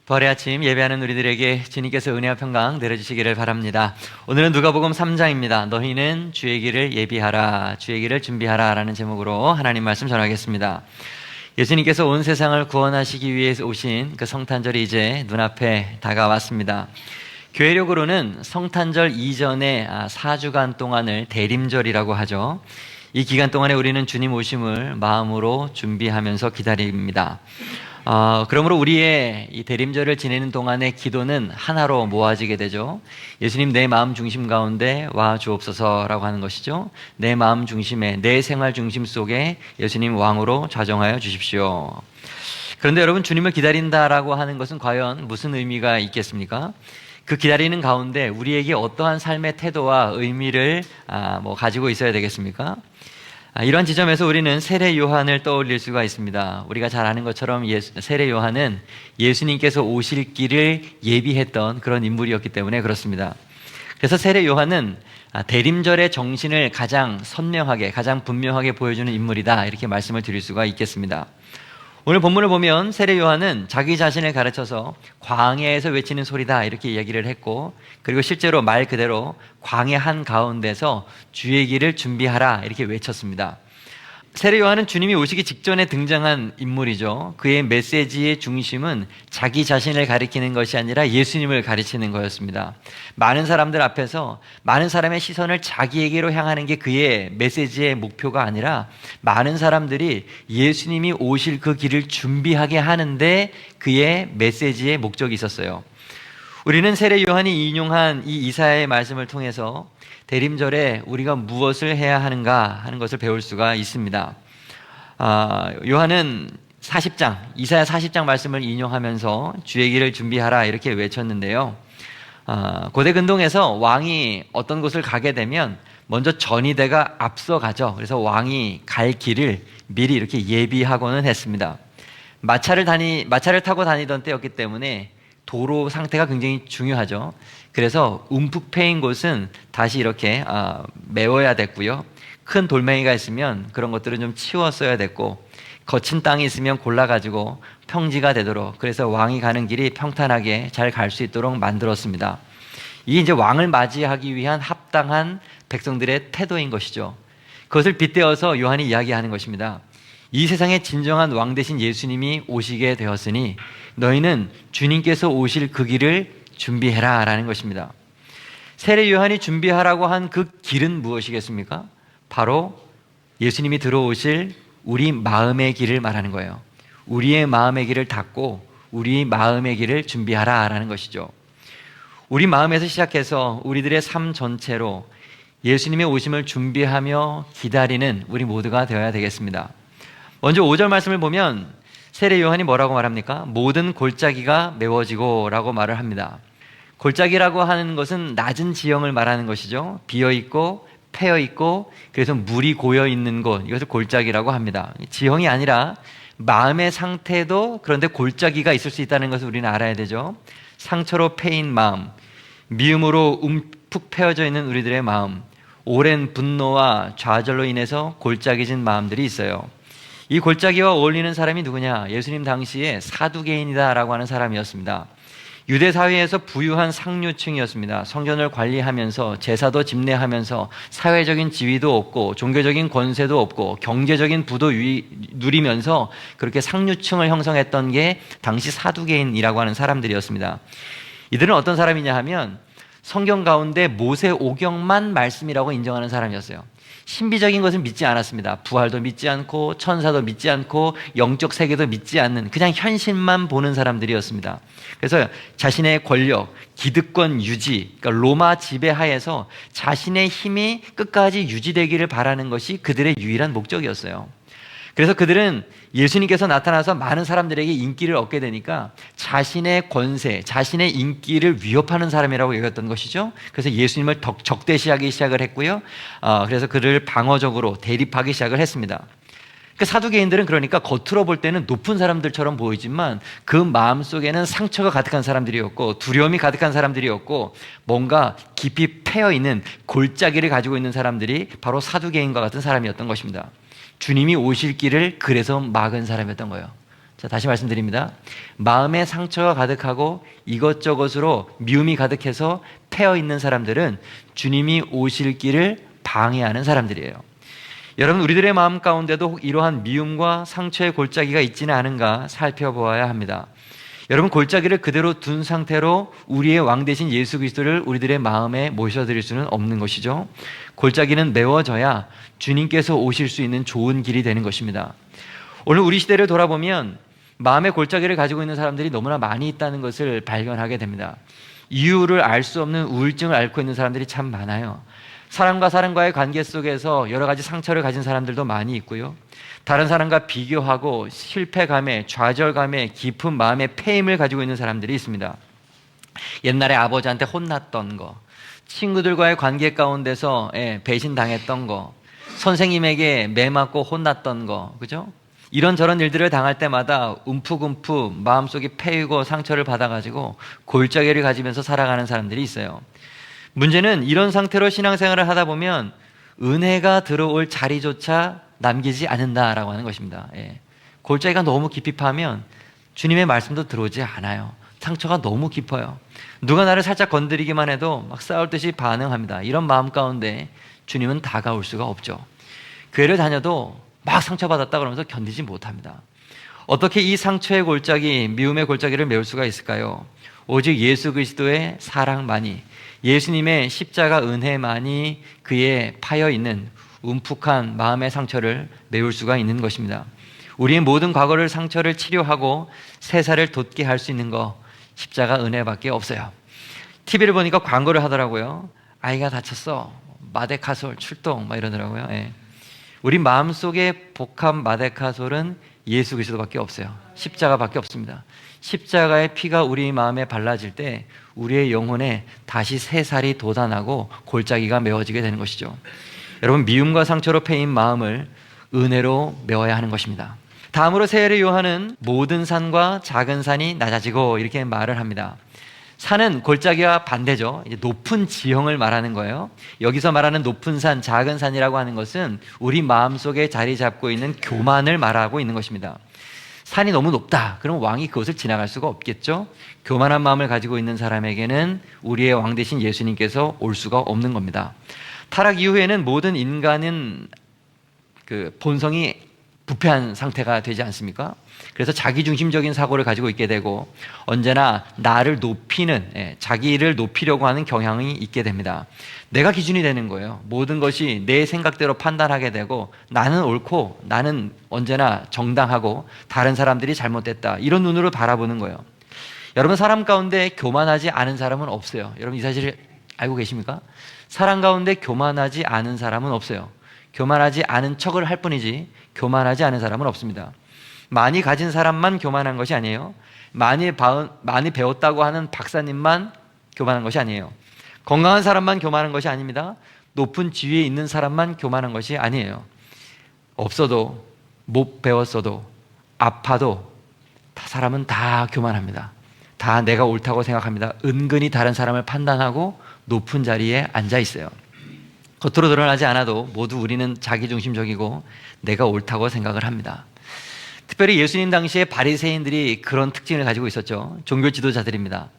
부활의 아침 예배하는 우리들에게 주님께서 은혜와 평강 내려주시기를 바랍니다. 오늘은 누가복음 3장입니다. 너희는 주의 길을 예비하라, 주의 길을 준비하라 라는 제목으로 하나님 말씀 전하겠습니다. 예수님께서 온 세상을 구원하시기 위해서 오신 그 성탄절이 이제 눈앞에 다가왔습니다. 교회력으로는 성탄절 이전에 4주간 동안을 대림절이라고 하죠. 이 기간 동안에 우리는 주님 오심을 마음으로 준비하면서 기다립니다. 그러므로 우리의 이 대림절을 지내는 동안의 기도는 하나로 모아지게 되죠. 예수님 내 마음 중심 가운데 와 주옵소서라고 하는 것이죠. 내 마음 중심에, 내 생활 중심 속에 예수님 왕으로 좌정하여 주십시오. 그런데 여러분, 주님을 기다린다라고 하는 것은 과연 무슨 의미가 있겠습니까? 그 기다리는 가운데 우리에게 어떠한 삶의 태도와 의미를 가지고 있어야 되겠습니까? 이러한 지점에서 우리는 세례 요한을 떠올릴 수가 있습니다. 우리가 잘 아는 것처럼 세례 요한은 예수님께서 오실 길을 예비했던 그런 인물이었기 때문에 그렇습니다. 그래서 세례 요한은 대림절의 정신을 가장 선명하게, 가장 분명하게 보여주는 인물이다, 이렇게 말씀을 드릴 수가 있겠습니다. 오늘 본문을 보면 세례 요한은 자기 자신을 가르쳐서 광야에서 외치는 소리다, 이렇게 얘기를 했고, 그리고 실제로 말 그대로 광야 한가운데서 주의 길을 준비하라, 이렇게 외쳤습니다. 세례 요한은 주님이 오시기 직전에 등장한 인물이죠. 그의 메시지의 중심은 자기 자신을 가리키는 것이 아니라 예수님을 가르치는 거였습니다. 많은 사람들 앞에서 많은 사람의 시선을 자기에게로 향하는 게 그의 메시지의 목표가 아니라 많은 사람들이 예수님이 오실 그 길을 준비하게 하는데 그의 메시지의 목적이 있었어요. 우리는 세례 요한이 인용한 이 이사야의 말씀을 통해서 대림절에 우리가 무엇을 해야 하는가 하는 것을 배울 수가 있습니다. 요한은 이사야 40장 말씀을 인용하면서 주의 길을 준비하라, 이렇게 외쳤는데요. 고대 근동에서 왕이 어떤 곳을 가게 되면 먼저 전이대가 앞서가죠. 그래서 왕이 갈 길을 미리 이렇게 예비하고는 했습니다. 마차를 타고 다니던 때였기 때문에 도로 상태가 굉장히 중요하죠. 그래서 움푹 패인 곳은 다시 이렇게 메워야 됐고요. 큰 돌멩이가 있으면 그런 것들은 좀 치웠어야 됐고, 거친 땅이 있으면 골라가지고 평지가 되도록, 그래서 왕이 가는 길이 평탄하게 잘 갈 수 있도록 만들었습니다. 이게 이제 왕을 맞이하기 위한 합당한 백성들의 태도인 것이죠. 그것을 빗대어서 요한이 이야기하는 것입니다. 이 세상의 진정한 왕 대신 예수님이 오시게 되었으니 너희는 주님께서 오실 그 길을 준비해라 라는 것입니다. 세례 요한이 준비하라고 한 그 길은 무엇이겠습니까? 바로 예수님이 들어오실 우리 마음의 길을 말하는 거예요. 우리의 마음의 길을 닫고 우리 마음의 길을 준비하라 라는 것이죠. 우리 마음에서 시작해서 우리들의 삶 전체로 예수님의 오심을 준비하며 기다리는 우리 모두가 되어야 되겠습니다. 먼저 5절 말씀을 보면 세례 요한이 뭐라고 말합니까? 모든 골짜기가 메워지고 라고 말을 합니다. 골짜기라고 하는 것은 낮은 지형을 말하는 것이죠. 비어있고 패여있고 그래서 물이 고여있는 곳, 이것을 골짜기라고 합니다. 지형이 아니라 마음의 상태도 그런데 골짜기가 있을 수 있다는 것을 우리는 알아야 되죠. 상처로 패인 마음, 미움으로 움푹 패여져 있는 우리들의 마음, 오랜 분노와 좌절로 인해서 골짜기진 마음들이 있어요. 이 골짜기와 어울리는 사람이 누구냐? 예수님 당시에 사두개인이다라고 하는 사람이었습니다. 유대 사회에서 부유한 상류층이었습니다. 성전을 관리하면서 제사도 집례하면서 사회적인 지위도 없고 종교적인 권세도 없고 경제적인 부도 누리면서 그렇게 상류층을 형성했던 게 당시 사두개인이라고 하는 사람들이었습니다. 이들은 어떤 사람이냐 하면 성경 가운데 모세 오경만 말씀이라고 인정하는 사람이었어요. 신비적인 것은 믿지 않았습니다. 부활도 믿지 않고 천사도 믿지 않고 영적 세계도 믿지 않는 그냥 현실만 보는 사람들이었습니다. 그래서 자신의 권력, 기득권 유지, 그러니까 로마 지배하에서 자신의 힘이 끝까지 유지되기를 바라는 것이 그들의 유일한 목적이었어요. 그래서 그들은 예수님께서 나타나서 많은 사람들에게 인기를 얻게 되니까 자신의 권세, 자신의 인기를 위협하는 사람이라고 여겼던 것이죠. 그래서 예수님을 적대시하기 시작을 했고요. 그래서 그를 방어적으로 대립하기 시작을 했습니다. 그 사두개인들은 그러니까 겉으로 볼 때는 높은 사람들처럼 보이지만 그 마음속에는 상처가 가득한 사람들이었고 두려움이 가득한 사람들이었고 뭔가 깊이 패여있는 골짜기를 가지고 있는 사람들이 바로 사두개인과 같은 사람이었던 것입니다. 주님이 오실 길을 그래서 막은 사람이었던 거예요. 자, 다시 말씀드립니다. 마음에 상처가 가득하고 이것저것으로 미움이 가득해서 패어 있는 사람들은 주님이 오실 길을 방해하는 사람들이에요. 여러분, 우리들의 마음 가운데도 이러한 미움과 상처의 골짜기가 있지는 않은가 살펴보아야 합니다. 여러분, 골짜기를 그대로 둔 상태로 우리의 왕 대신 예수 그리스도를 우리들의 마음에 모셔드릴 수는 없는 것이죠. 골짜기는 메워져야 주님께서 오실 수 있는 좋은 길이 되는 것입니다. 오늘 우리 시대를 돌아보면 마음의 골짜기를 가지고 있는 사람들이 너무나 많이 있다는 것을 발견하게 됩니다. 이유를 알 수 없는 우울증을 앓고 있는 사람들이 참 많아요. 사람과 사람과의 관계 속에서 여러 가지 상처를 가진 사람들도 많이 있고요. 다른 사람과 비교하고 실패감에, 좌절감에, 깊은 마음의 패임을 가지고 있는 사람들이 있습니다. 옛날에 아버지한테 혼났던 거, 친구들과의 관계 가운데서 배신당했던 거, 선생님에게 매 맞고 혼났던 거, 그죠? 이런저런 일들을 당할 때마다 움푹움푹 마음속이 패이고 상처를 받아가지고 골짜기를 가지면서 살아가는 사람들이 있어요. 문제는 이런 상태로 신앙생활을 하다 보면 은혜가 들어올 자리조차 남기지 않는다라고 하는 것입니다. 골짜기가 너무 깊이 파면 주님의 말씀도 들어오지 않아요. 상처가 너무 깊어요. 누가 나를 살짝 건드리기만 해도 막 싸울 듯이 반응합니다. 이런 마음 가운데 주님은 다가올 수가 없죠. 교회를 다녀도 막 상처받았다 그러면서 견디지 못합니다. 어떻게 이 상처의 골짜기, 미움의 골짜기를 메울 수가 있을까요? 오직 예수 그리스도의 사랑만이, 예수님의 십자가 은혜만이 그의 파여있는 움푹한 마음의 상처를 메울 수가 있는 것입니다. 우리의 모든 과거를 상처를 치료하고 새살을 돋게 할 수 있는 거 십자가 은혜밖에 없어요. TV를 보니까 광고를 하더라고요. 아이가 다쳤어, 마데카솔 출동 막 이러더라고요. 우리 마음속에 복합 마데카솔은 예수 그리스도밖에 없어요. 십자가밖에 없습니다. 십자가의 피가 우리 마음에 발라질 때 우리의 영혼에 다시 새살이 돋아나고 골짜기가 메워지게 되는 것이죠. 여러분, 미움과 상처로 패인 마음을 은혜로 메워야 하는 것입니다. 다음으로 세례 요한은 모든 산과 작은 산이 낮아지고 이렇게 말을 합니다. 산은 골짜기와 반대죠. 이제 높은 지형을 말하는 거예요. 여기서 말하는 높은 산, 작은 산이라고 하는 것은 우리 마음속에 자리 잡고 있는 교만을 말하고 있는 것입니다. 산이 너무 높다, 그럼 왕이 그것을 지나갈 수가 없겠죠. 교만한 마음을 가지고 있는 사람에게는 우리의 왕 대신 예수님께서 올 수가 없는 겁니다. 타락 이후에는 모든 인간은 그 본성이 부패한 상태가 되지 않습니까? 그래서 자기중심적인 사고를 가지고 있게 되고 언제나 나를 높이는, 자기를 높이려고 하는 경향이 있게 됩니다. 내가 기준이 되는 거예요. 모든 것이 내 생각대로 판단하게 되고 나는 옳고 나는 언제나 정당하고 다른 사람들이 잘못됐다, 이런 눈으로 바라보는 거예요. 여러분, 사람 가운데 교만하지 않은 사람은 없어요. 여러분, 이 사실을 알고 계십니까? 사람 가운데 교만하지 않은 사람은 없어요. 교만하지 않은 척을 할 뿐이지 교만하지 않은 사람은 없습니다. 많이 가진 사람만 교만한 것이 아니에요. 많이 배웠다고 하는 박사님만 교만한 것이 아니에요. 건강한 사람만 교만한 것이 아닙니다. 높은 지위에 있는 사람만 교만한 것이 아니에요. 없어도, 못 배웠어도, 아파도 사람은 다 교만합니다. 다 내가 옳다고 생각합니다. 은근히 다른 사람을 판단하고 높은 자리에 앉아 있어요. 겉으로 드러나지 않아도 모두 우리는 자기중심적이고 내가 옳다고 생각을 합니다. 특별히 예수님 당시에 바리새인들이 그런 특징을 가지고 있었죠. 종교 지도자들입니다.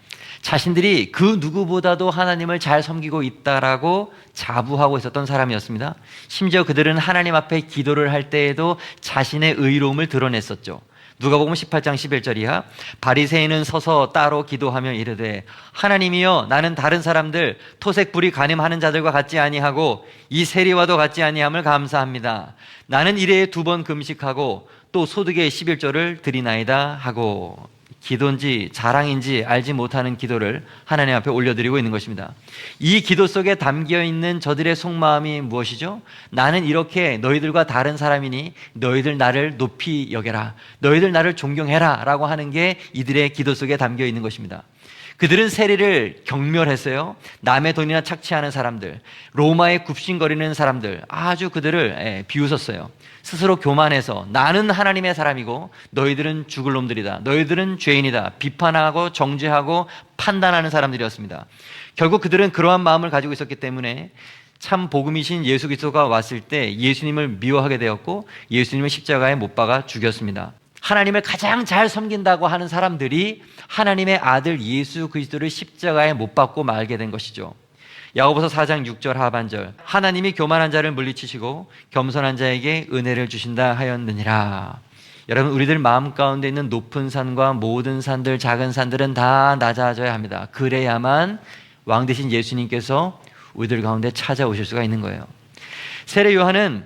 자신들이 그 누구보다도 하나님을 잘 섬기고 있다라고 자부하고 있었던 사람이었습니다. 심지어 그들은 하나님 앞에 기도를 할 때에도 자신의 의로움을 드러냈었죠. 누가복음 18장 11절 이하, 바리새인은 서서 따로 기도하며 이르되 하나님이여, 나는 다른 사람들 토색불이 간음하는 자들과 같지 아니하고 이 세리와도 같지 아니함을 감사합니다. 나는 일회에 2번 금식하고 또 소득의 11조를 드리나이다 하고, 기도인지 자랑인지 알지 못하는 기도를 하나님 앞에 올려드리고 있는 것입니다. 이 기도 속에 담겨있는 저들의 속마음이 무엇이죠? 나는 이렇게 너희들과 다른 사람이니 너희들 나를 높이 여겨라, 너희들 나를 존경해라 라고 하는 게 이들의 기도 속에 담겨있는 것입니다. 그들은 세리를 경멸했어요. 남의 돈이나 착취하는 사람들, 로마에 굽신거리는 사람들, 아주 그들을 비웃었어요. 스스로 교만해서 나는 하나님의 사람이고 너희들은 죽을 놈들이다, 너희들은 죄인이다, 비판하고 정죄하고 판단하는 사람들이었습니다. 결국 그들은 그러한 마음을 가지고 있었기 때문에 참 복음이신 예수 그리스도가 왔을 때 예수님을 미워하게 되었고 예수님을 십자가에 못 박아 죽였습니다. 하나님을 가장 잘 섬긴다고 하는 사람들이 하나님의 아들 예수 그리스도를 십자가에 못 박고 말게 된 것이죠. 야고보서 4장 6절 하반절, 하나님이 교만한 자를 물리치시고 겸손한 자에게 은혜를 주신다 하였느니라. 여러분, 우리들 마음 가운데 있는 높은 산과 모든 산들, 작은 산들은 다 낮아져야 합니다. 그래야만 왕 되신 예수님께서 우리들 가운데 찾아오실 수가 있는 거예요. 세례 요한은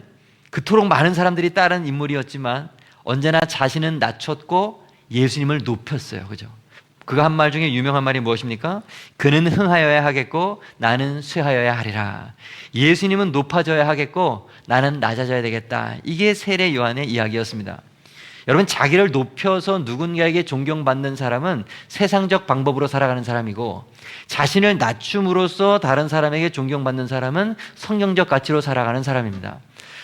그토록 많은 사람들이 따른 인물이었지만 언제나 자신은 낮췄고 예수님을 높였어요. 그죠? 그가 한 말 중에 유명한 말이 무엇입니까? 그는 흥하여야 하겠고 나는 쇠하여야 하리라. 예수님은 높아져야 하겠고 나는 낮아져야 되겠다. 이게 세례 요한의 이야기였습니다. 여러분, 자기를 높여서 누군가에게 존경받는 사람은 세상적 방법으로 살아가는 사람이고, 자신을 낮춤으로써 다른 사람에게 존경받는 사람은 성경적 가치로 살아가는 사람입니다.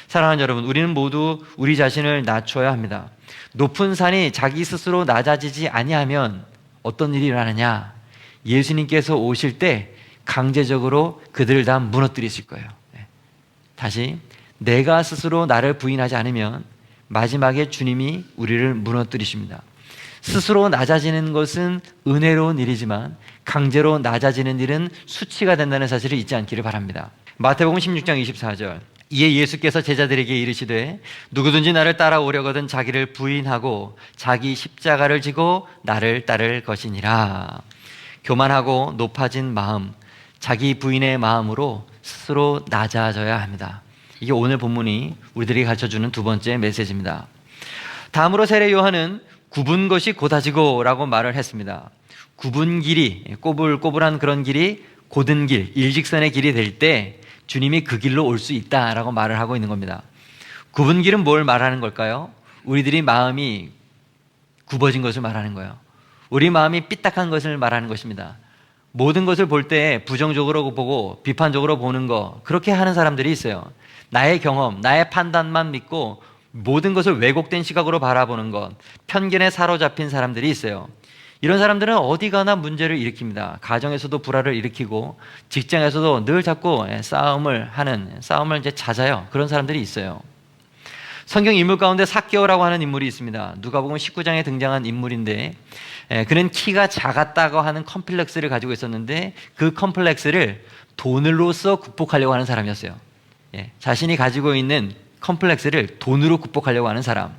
사랑하는 여러분, 우리는 모두 우리 자신을 낮춰야 합니다. 높은 산이 자기 스스로 낮아지지 아니하면 어떤 일이 일어나느냐? 예수님께서 오실 때 강제적으로 그들을 다 무너뜨리실 거예요. 다시, 내가 스스로 나를 부인하지 않으면 마지막에 주님이 우리를 무너뜨리십니다. 스스로 낮아지는 것은 은혜로운 일이지만 강제로 낮아지는 일은 수치가 된다는 사실을 잊지 않기를 바랍니다. 마태복음 16장 24절, 이에 예수께서 제자들에게 이르시되 누구든지 나를 따라오려거든 자기를 부인하고 자기 십자가를 지고 나를 따를 것이니라. 교만하고 높아진 마음, 자기 부인의 마음으로 스스로 낮아져야 합니다. 이게 오늘 본문이 우리들이 가르쳐주는 두 번째 메시지입니다. 다음으로 세례 요한은 굽은 것이 곧아지고 라고 말을 했습니다. 굽은 길이, 꼬불꼬불한 그런 길이 곧은 길, 일직선의 길이 될 때 주님이 그 길로 올 수 있다라고 말을 하고 있는 겁니다. 굽은 길은 뭘 말하는 걸까요? 우리들이 마음이 굽어진 것을 말하는 거예요. 우리 마음이 삐딱한 것을 말하는 것입니다. 모든 것을 볼 때 부정적으로 보고 비판적으로 보는 거, 그렇게 하는 사람들이 있어요. 나의 경험, 나의 판단만 믿고 모든 것을 왜곡된 시각으로 바라보는 것, 편견에 사로잡힌 사람들이 있어요. 이런 사람들은 어디 가나 문제를 일으킵니다. 가정에서도 불화를 일으키고 직장에서도 늘 자꾸 싸움을 이제 잦아요. 그런 사람들이 있어요. 성경 인물 가운데 삭개오라고 하는 인물이 있습니다. 누가복음 19장에 등장한 인물인데, 그는 키가 작았다고 하는 컴플렉스를 가지고 있었는데 그 컴플렉스를 돈으로써 극복하려고 하는 사람이었어요. 자신이 가지고 있는 컴플렉스를 돈으로 극복하려고 하는 사람.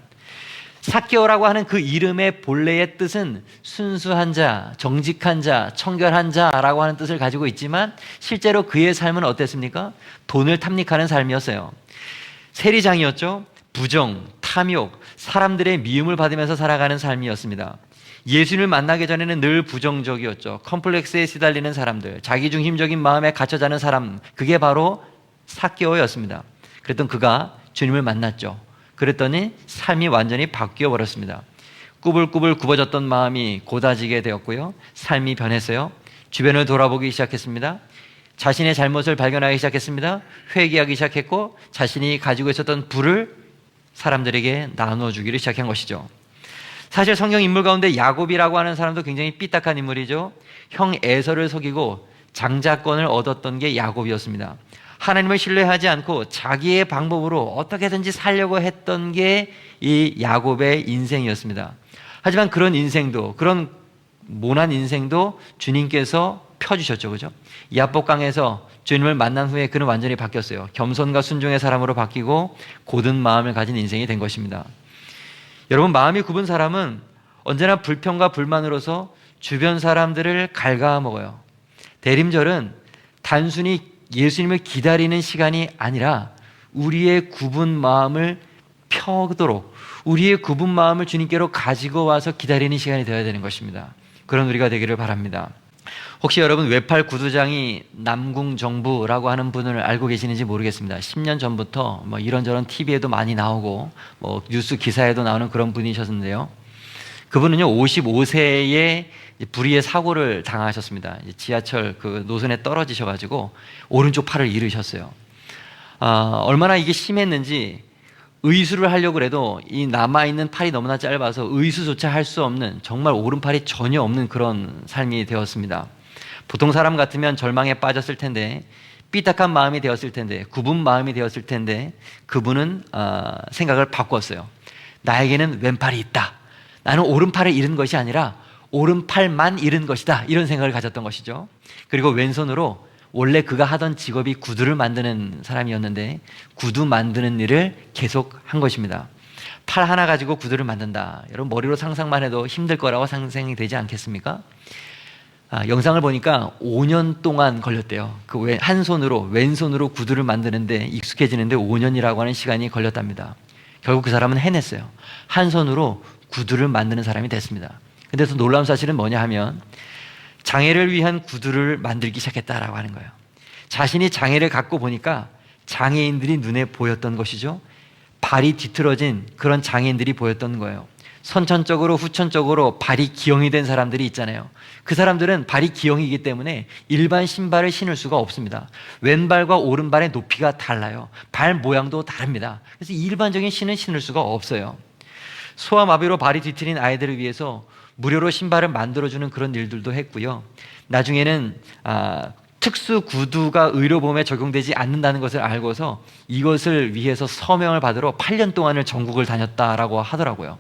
삭개오라고 하는 그 이름의 본래의 뜻은 순수한 자, 정직한 자, 청결한 자라고 하는 뜻을 가지고 있지만 실제로 그의 삶은 어땠습니까? 돈을 탐닉하는 삶이었어요. 세리장이었죠. 부정, 탐욕, 사람들의 미움을 받으면서 살아가는 삶이었습니다. 예수님을 만나기 전에는 늘 부정적이었죠. 컴플렉스에 시달리는 사람들, 자기중심적인 마음에 갇혀자는 사람, 그게 바로 삭개오였습니다. 그랬던 그가 주님을 만났죠. 그랬더니 삶이 완전히 바뀌어 버렸습니다. 꾸불꾸불 굽어졌던 마음이 곧아지게 되었고요. 삶이 변했어요. 주변을 돌아보기 시작했습니다. 자신의 잘못을 발견하기 시작했습니다. 회개하기 시작했고 자신이 가지고 있었던 불을 사람들에게 나눠주기를 시작한 것이죠. 사실 성경 인물 가운데 야곱이라고 하는 사람도 굉장히 삐딱한 인물이죠. 형 에서를 속이고 장자권을 얻었던 게 야곱이었습니다. 하나님을 신뢰하지 않고 자기의 방법으로 어떻게든지 살려고 했던 게 이 야곱의 인생이었습니다. 하지만 그런 인생도, 그런 모난 인생도 주님께서 펴주셨죠. 그죠? 야복강에서 주님을 만난 후에 그는 완전히 바뀌었어요. 겸손과 순종의 사람으로 바뀌고 곧은 마음을 가진 인생이 된 것입니다. 여러분, 마음이 굽은 사람은 언제나 불평과 불만으로서 주변 사람들을 갉아먹어요. 대림절은 단순히 예수님을 기다리는 시간이 아니라 우리의 굽은 마음을 펴도록, 우리의 굽은 마음을 주님께로 가지고 와서 기다리는 시간이 되어야 되는 것입니다. 그런 우리가 되기를 바랍니다. 혹시 여러분 외팔 구두장이 남궁정부라고 하는 분을 알고 계시는지 모르겠습니다. 10년 전부터 이런저런 TV에도 많이 나오고 뉴스 기사에도 나오는 그런 분이셨는데요. 그분은요 55세에 불의의 사고를 당하셨습니다. 지하철 그 노선에 떨어지셔가지고 오른쪽 팔을 잃으셨어요. 얼마나 이게 심했는지 의수를 하려고 해도 이 남아있는 팔이 너무나 짧아서 의수조차 할 수 없는, 정말 오른팔이 전혀 없는 그런 삶이 되었습니다. 보통 사람 같으면 절망에 빠졌을 텐데, 삐딱한 마음이 되었을 텐데, 굽은 마음이 되었을 텐데, 그분은 생각을 바꿨어요. 나에게는 왼팔이 있다. 나는 오른팔을 잃은 것이 아니라 오른팔만 잃은 것이다. 이런 생각을 가졌던 것이죠. 그리고 왼손으로 원래 그가 하던 직업이 구두를 만드는 사람이었는데 구두 만드는 일을 계속 한 것입니다. 팔 하나 가지고 구두를 만든다. 여러분 머리로 상상만 해도 힘들 거라고 상상이 되지 않겠습니까? 영상을 보니까 5년 동안 걸렸대요. 그 한 손으로 왼손으로 구두를 만드는데 익숙해지는데 5년이라고 하는 시간이 걸렸답니다. 결국 그 사람은 해냈어요. 한 손으로 구두를 만드는 사람이 됐습니다. 근데 더 놀라운 사실은 뭐냐 하면 장애를 위한 구두를 만들기 시작했다라고 하는 거예요. 자신이 장애를 갖고 보니까 장애인들이 눈에 보였던 것이죠. 발이 뒤틀어진 그런 장애인들이 보였던 거예요. 선천적으로 후천적으로 발이 기형이 된 사람들이 있잖아요. 그 사람들은 발이 기형이기 때문에 일반 신발을 신을 수가 없습니다. 왼발과 오른발의 높이가 달라요. 발 모양도 다릅니다. 그래서 일반적인 신은 신을 수가 없어요. 소아마비로 발이 뒤틀린 아이들을 위해서 무료로 신발을 만들어주는 그런 일들도 했고요. 나중에는 특수 구두가 의료보험에 적용되지 않는다는 것을 알고서 이것을 위해서 서명을 받으러 8년 동안을 전국을 다녔다라고 하더라고요.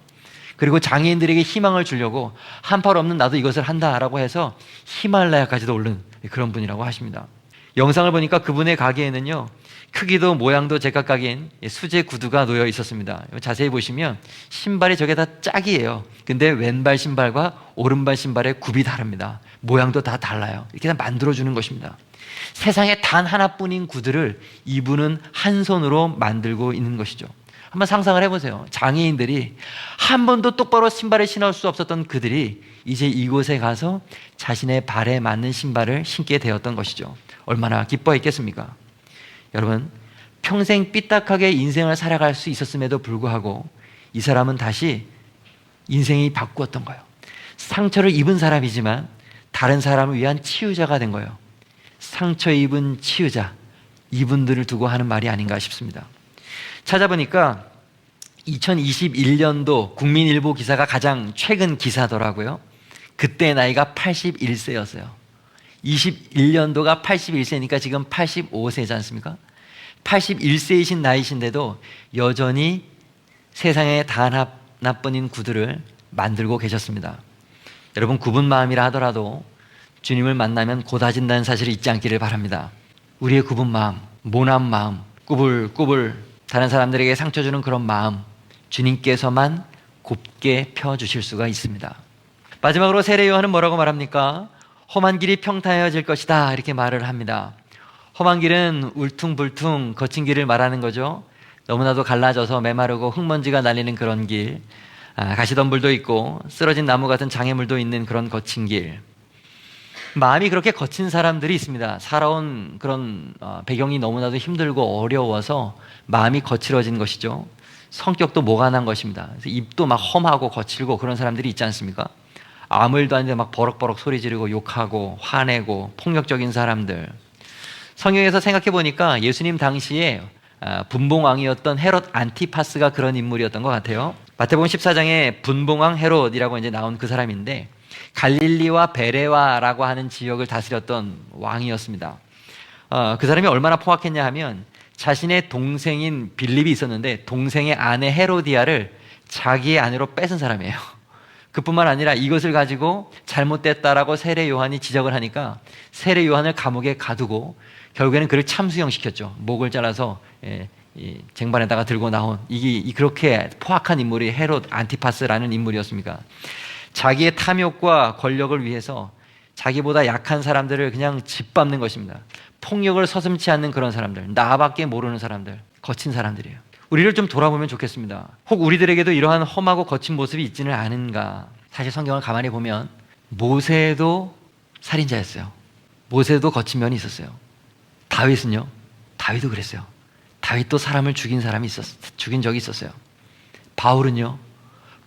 그리고 장애인들에게 희망을 주려고 한 팔 없는 나도 이것을 한다라고 해서 히말라야까지도 오른 그런 분이라고 하십니다. 영상을 보니까 그분의 가게에는요, 크기도 모양도 제각각인 수제 구두가 놓여 있었습니다. 자세히 보시면 신발이 저게 다 짝이에요. 근데 왼발 신발과 오른발 신발의 굽이 다릅니다. 모양도 다 달라요. 이렇게 다 만들어주는 것입니다. 세상에 단 하나뿐인 구두를 이분은 한 손으로 만들고 있는 것이죠. 한번 상상을 해보세요. 장애인들이 한 번도 똑바로 신발을 신을 수 없었던 그들이 이제 이곳에 가서 자신의 발에 맞는 신발을 신게 되었던 것이죠. 얼마나 기뻐했겠습니까? 여러분, 평생 삐딱하게 인생을 살아갈 수 있었음에도 불구하고 이 사람은 다시 인생이 바꾸었던 거예요. 상처를 입은 사람이지만 다른 사람을 위한 치유자가 된 거예요. 상처 입은 치유자, 이분들을 두고 하는 말이 아닌가 싶습니다. 찾아보니까 2021년도 국민일보 기사가 가장 최근 기사더라고요. 그때 나이가 81세였어요. 21년도가 81세니까 지금 85세지 않습니까? 81세이신 나이신데도 여전히 세상에 단 하나뿐인 구두를 만들고 계셨습니다. 여러분, 굽은 마음이라 하더라도 주님을 만나면 곧아진다는 사실을 잊지 않기를 바랍니다. 우리의 굽은 마음, 모난 마음, 꾸불꾸불 다른 사람들에게 상처 주는 그런 마음, 주님께서만 곱게 펴주실 수가 있습니다. 마지막으로 세례 요한은 뭐라고 말합니까? 험한 길이 평탄해질 것이다, 이렇게 말을 합니다. 험한 길은 울퉁불퉁 거친 길을 말하는 거죠. 너무나도 갈라져서 메마르고 흙먼지가 날리는 그런 길, 가시덤불도 있고 쓰러진 나무 같은 장애물도 있는 그런 거친 길. 마음이 그렇게 거친 사람들이 있습니다. 살아온 그런 배경이 너무나도 힘들고 어려워서 마음이 거칠어진 것이죠. 성격도 모간한 것입니다. 그래서 입도 막 험하고 거칠고 그런 사람들이 있지 않습니까? 아무 일도 아닌데 막 버럭버럭 소리 지르고 욕하고 화내고 폭력적인 사람들. 성경에서 생각해 보니까 예수님 당시에 분봉왕이었던 헤롯 안티파스가 그런 인물이었던 것 같아요. 마태복음 14장에 분봉왕 헤롯이라고 이제 나온 그 사람인데 갈릴리와 베레와라고 하는 지역을 다스렸던 왕이었습니다. 그 사람이 얼마나 포악했냐 하면 자신의 동생인 빌립이 있었는데 동생의 아내 헤로디아를 자기의 아내로 뺏은 사람이에요. 그뿐만 아니라 이것을 가지고 잘못됐다라고 세례 요한이 지적을 하니까 세례 요한을 감옥에 가두고 결국에는 그를 참수형시켰죠. 목을 잘라서 이 쟁반에다가 들고 나온 이게 그렇게 포악한 인물이 헤롯 안티파스라는 인물이었습니까? 자기의 탐욕과 권력을 위해서 자기보다 약한 사람들을 그냥 짓밟는 것입니다. 폭력을 서슴지 않는 그런 사람들, 나밖에 모르는 사람들, 거친 사람들이에요. 우리를 좀 돌아보면 좋겠습니다. 혹 우리들에게도 이러한 험하고 거친 모습이 있지는 않은가? 사실 성경을 가만히 보면 모세도 살인자였어요. 모세도 거친 면이 있었어요. 다윗은요? 다윗도 그랬어요. 다윗도 사람을 죽인 적이 있었어요. 바울은요?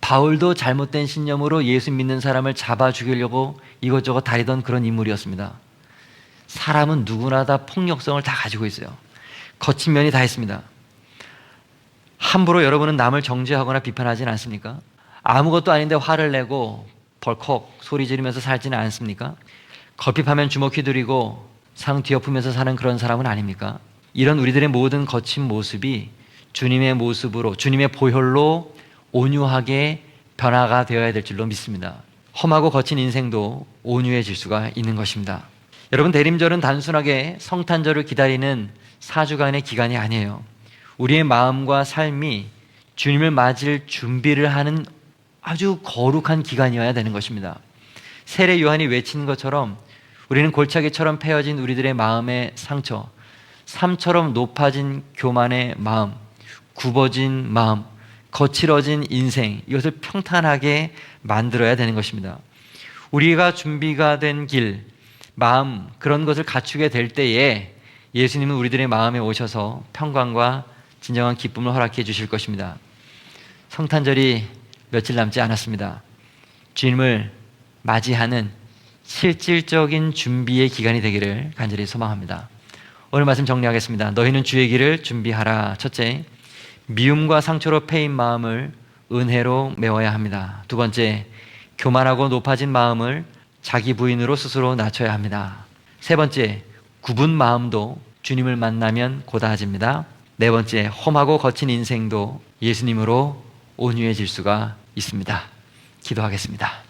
바울도 잘못된 신념으로 예수 믿는 사람을 잡아 죽이려고 이것저것 다리던 그런 인물이었습니다. 사람은 누구나 다 폭력성을 다 가지고 있어요. 거친 면이 다 있습니다. 함부로 여러분은 남을 정죄하거나 비판하지는 않습니까? 아무것도 아닌데 화를 내고 벌컥 소리 지르면서 살지는 않습니까? 걸핏하면 주먹 휘두르고 상 뒤엎으면서 사는 그런 사람은 아닙니까? 이런 우리들의 모든 거친 모습이 주님의 모습으로, 주님의 보혈로 온유하게 변화가 되어야 될 줄로 믿습니다. 험하고 거친 인생도 온유해질 수가 있는 것입니다. 여러분, 대림절은 단순하게 성탄절을 기다리는 4주간의 기간이 아니에요. 우리의 마음과 삶이 주님을 맞을 준비를 하는 아주 거룩한 기간이어야 되는 것입니다. 세례 요한이 외친 것처럼 우리는 골짜기처럼 패여진 우리들의 마음의 상처, 삶처럼 높아진 교만의 마음, 굽어진 마음, 거칠어진 인생, 이것을 평탄하게 만들어야 되는 것입니다. 우리가 준비가 된 길, 마음, 그런 것을 갖추게 될 때에 예수님은 우리들의 마음에 오셔서 평강과 진정한 기쁨을 허락해 주실 것입니다. 성탄절이 며칠 남지 않았습니다. 주님을 맞이하는 실질적인 준비의 기간이 되기를 간절히 소망합니다. 오늘 말씀 정리하겠습니다. 너희는 주의 길을 준비하라. 첫째, 미움과 상처로 패인 마음을 은혜로 메워야 합니다. 두 번째, 교만하고 높아진 마음을 자기 부인으로 스스로 낮춰야 합니다. 세 번째, 굽은 마음도 주님을 만나면 고다해집니다. 네 번째, 험하고 거친 인생도 예수님으로 온유해질 수가 있습니다. 기도하겠습니다.